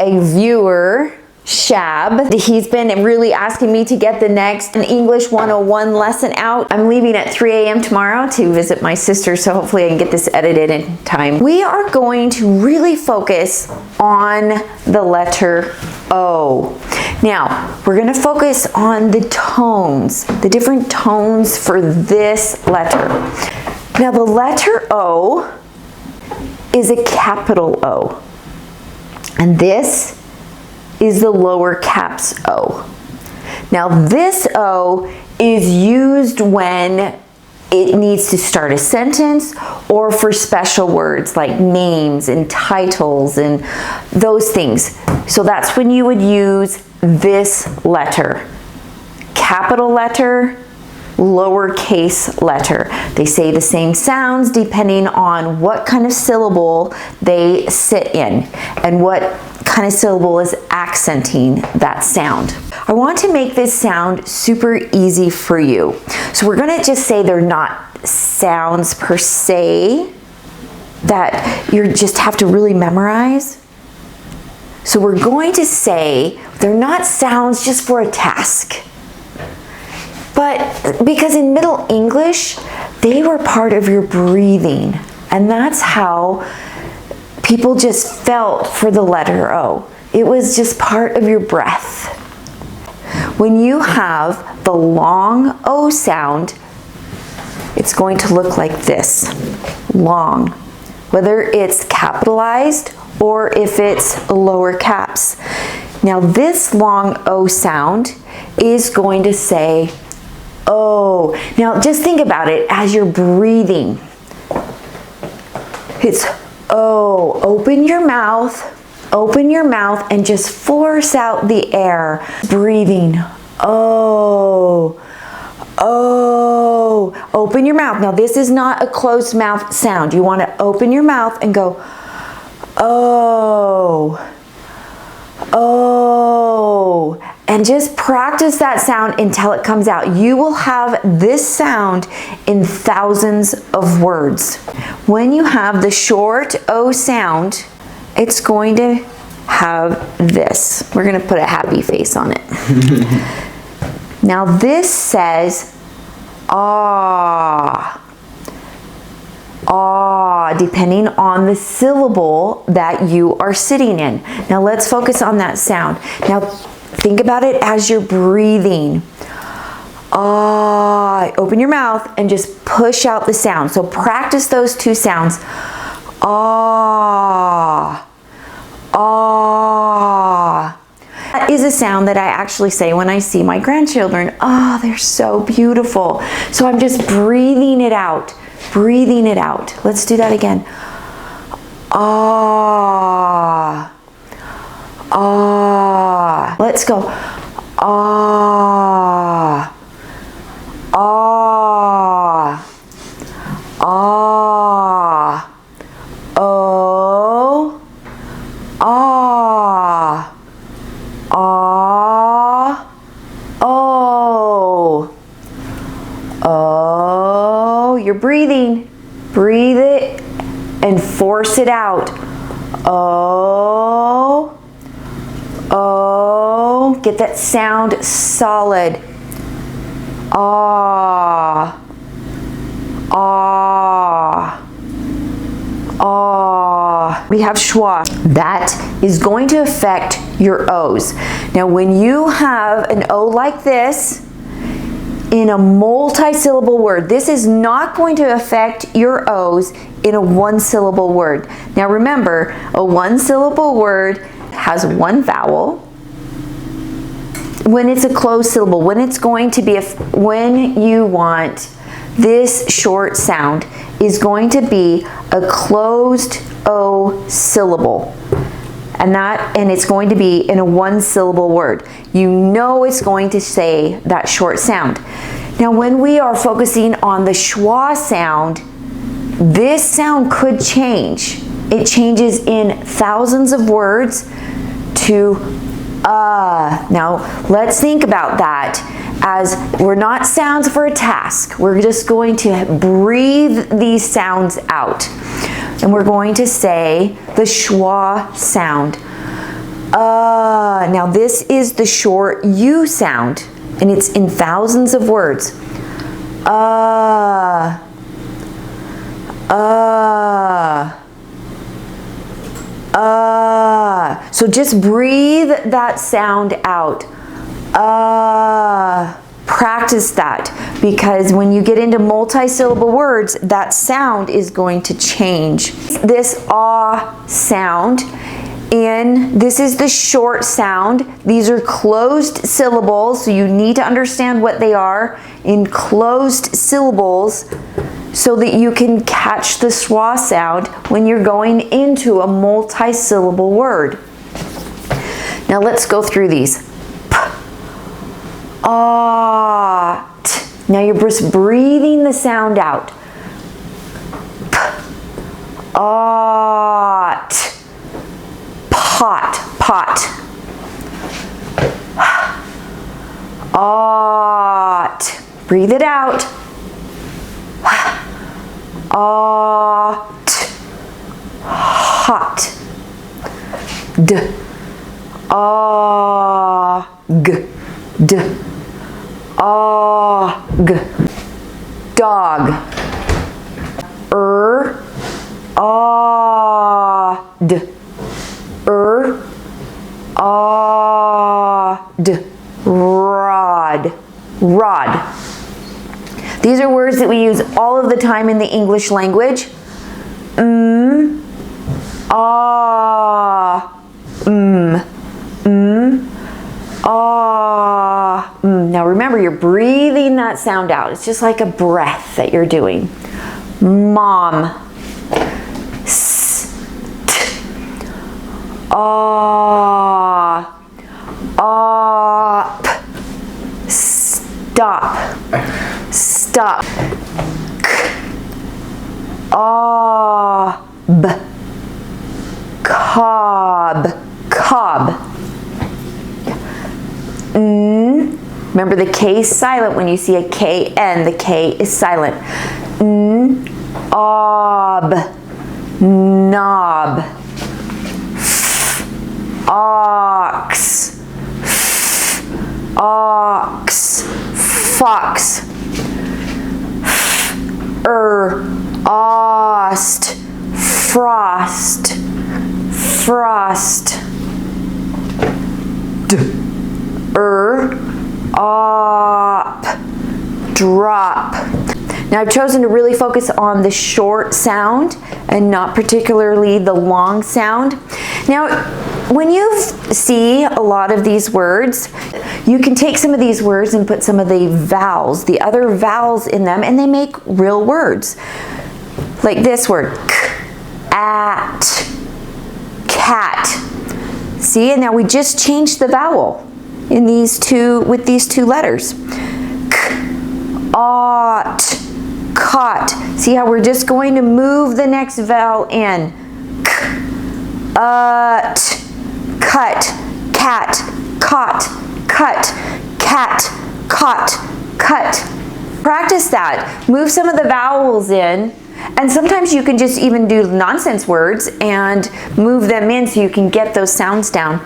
a viewer, Shab. He's been really asking me to get the next English 101 lesson out. I'm leaving at 3 a.m. tomorrow to visit my sister, so hopefully I can get this edited in time. We are going to really focus on the letter O. Now, we're going to focus on the tones, the different tones for this letter. Now, the letter O is a capital O, and this is the lower caps O. Now, this O is used when it needs to start a sentence or for special words like names and titles and those things. So that's when you would use this letter. Capital letter, lowercase letter. They say the same sounds depending on what kind of syllable they sit in and what kind of syllable is accenting that sound. I want to make this sound super easy for you. So we're going to just say they're not sounds per se that you just have to really memorize. So we're going to say they're not sounds just for a task. But because in Middle English, they were part of your breathing. And that's how people just felt for the letter O. It was just part of your breath. When you have the long O sound, it's going to look like this, long. Whether it's capitalized or if it's lower caps. Now this long O sound is going to say O. Now just think about it as you're breathing. It's O. Open your mouth and just force out the air. Breathing. O. O. Open your mouth. Now this is not a closed mouth sound. You want to open your mouth and go O. O. And just practice that sound until it comes out. You will have this sound in thousands of words. When you have the short O sound, it's going to have this. We're going to put a happy face on it. Now this says ah. Ah, depending on the syllable that you are sitting in. Now let's focus on that sound. Now think about it as you're breathing. Ah, open your mouth and just push out the sound. So practice those two sounds. Ah, ah. That is a sound that I actually say when I see my grandchildren. Ah, they're so beautiful. So I'm just breathing it out. Breathing it out. Let's do that again. Ah. Ah. Let's go. Ah. Ah. Ah. Oh. Ah. Ah. Oh. Oh. You're breathing. Breathe it and force it out. Oh. Oh. Get that sound solid. Ah. Ah. Ah. We have schwa. That is going to affect your O's. Now when you have an O like this in a multi-syllable word, this is not going to affect your O's in a one-syllable word. Now remember, a one-syllable word has one vowel. When it's a closed syllable, when it's going to be when you want this short sound is going to be a closed O syllable. And it's going to be in a one-syllable word. You know it's going to say that short sound. Now when we are focusing on the schwa sound, this sound could change. It changes in thousands of words to Now let's think about that as we're not sounds for a task. We're just going to breathe these sounds out. And we're going to say the schwa sound. Now this is the short U sound, and it's in thousands of words. So just breathe that sound out. Practice that, because when you get into multi-syllable words, that sound is going to change. This sound, and this is the short sound. These are closed syllables, so you need to understand what they are in closed syllables so that you can catch the schwa sound when you're going into a multi-syllable word. Now let's go through these. Now you're just breathing the sound out. Pot, pot. Breathe it out. Hot. Dog. Rod. These are words that we use all of the time in the English language. Now remember, you're breathing that sound out. It's just like a breath that you're doing. Mom. Stop. Stop. Cob. Cob. Remember, the K is silent when you see a KN. The K is silent. Knob. Ox. Fox. Ost. Frost. Frost. Drop. Now I've chosen to really focus on the short sound and not particularly the long sound. Now, when you see a lot of these words, you can take some of these words and put some of the vowels, the other vowels in them, and they make real words. Like this word, at, cat. See, and now we just changed the vowel in these two, with these two letters. Ought, caught. See how we're just going to move the next vowel in. Cut, cat, caught, cut, cat, caught, cut. Practice that. Move some of the vowels in, and sometimes you can just even do nonsense words and move them in so you can get those sounds down.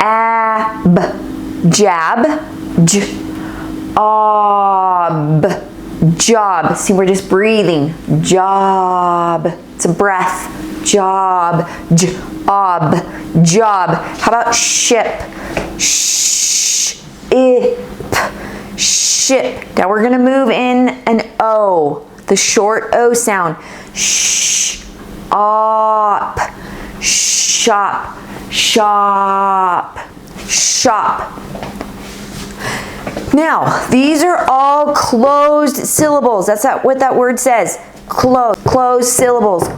Ab, jab, job. See, we're just breathing. Job. It's a breath. Job. Job. How about ship? Ship. Now we're going to move in an O, the short O sound. Shop. Shop. Shop. Shop. Now, these are all closed syllables. That's what that word says. Closed syllables.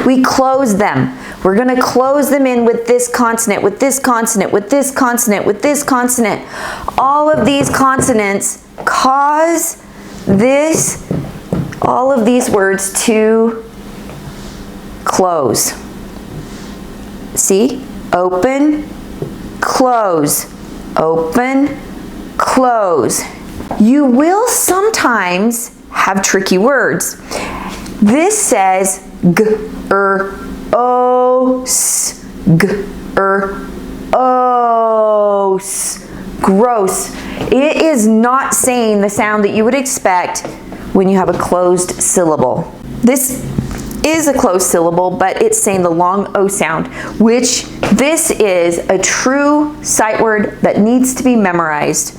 We close them. We're going to close them in with this consonant, with this consonant, with this consonant, with this consonant. All of these consonants cause all of these words to close. See? Open, close, open, close. You will sometimes have tricky words. This says os, os, gross. It is not saying the sound that you would expect when you have a closed syllable. This is a closed syllable, but it's saying the long O sound, which this is a true sight word that needs to be memorized.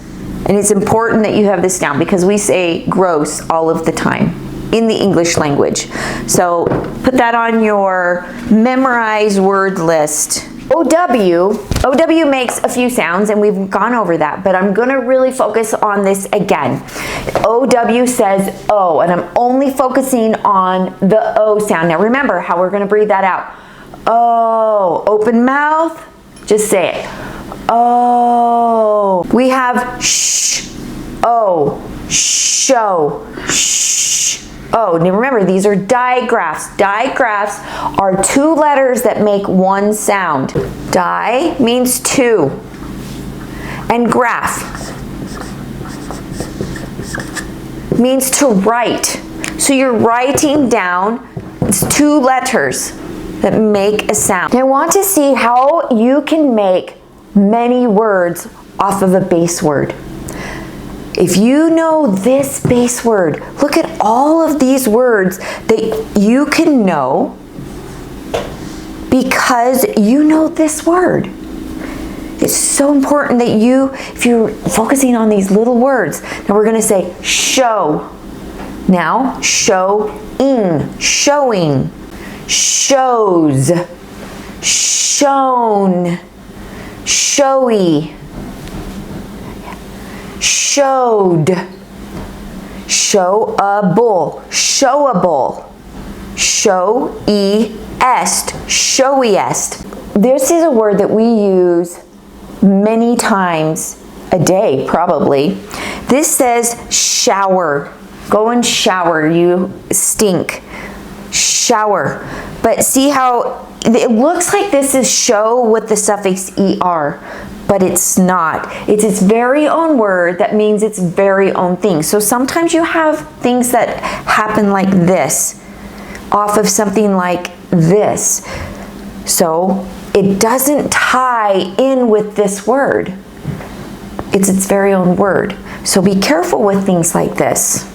And it's important that you have this down because we say gross all of the time in the English language. So put that on your memorized word list. OW makes a few sounds, and we've gone over that, but I'm gonna really focus on this again. OW says O, and I'm only focusing on the O sound. Now remember how we're gonna breathe that out. O, open mouth, just say it. O. We have sh, O, show, sh. Oh, now remember, these are digraphs. Digraphs are two letters that make one sound. Di means two, and graph means to write. So you're writing down, it's two letters that make a sound. Now I want to see how you can make many words off of a base word. If you know this base word, look at all of these words that you can know because you know this word. It's so important that if you're focusing on these little words. Now we're gonna say show. Now, showing, showing, shows, shown, showy, showed, showable, showable, showy-est, showiest. This is a word that we use many times a day, probably. This says shower. Go and shower, you stink. Shower. But see how it looks like this is show with the suffix er, but it's not. It's its very own word that means its very own thing. So sometimes you have things that happen like this, off of something like this. So it doesn't tie in with this word. It's its very own word. So be careful with things like this.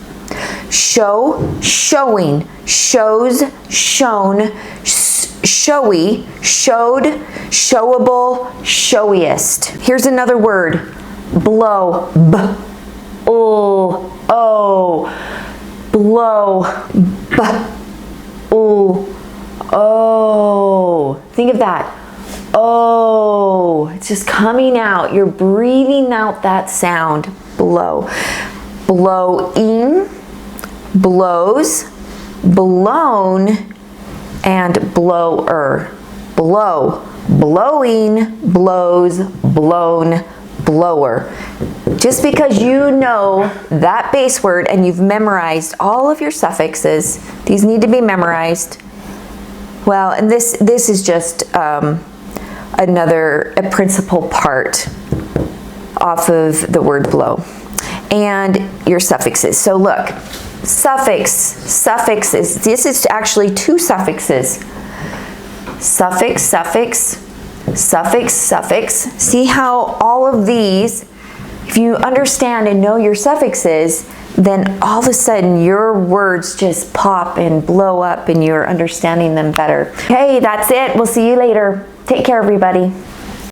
Show, showing, shows, shown, showy, showed, showable, showiest. Here's another word. Blow. O. Blow. O. Think of that. Oh, it's just coming out. You're breathing out that sound. Blow. Blowing, blows, blown, and blower. Blow, blowing, blows, blown, blower. Just because you know that base word and you've memorized all of your suffixes, these need to be memorized. Well, and this is just a principal part off of the word blow. And your suffixes. So look, suffixes. This is actually two suffixes. Suffix, suffix, suffix, suffix. See how all of these, if you understand and know your suffixes, then all of a sudden your words just pop and blow up and you're understanding them better. Okay, that's it. We'll see you later. Take care, everybody.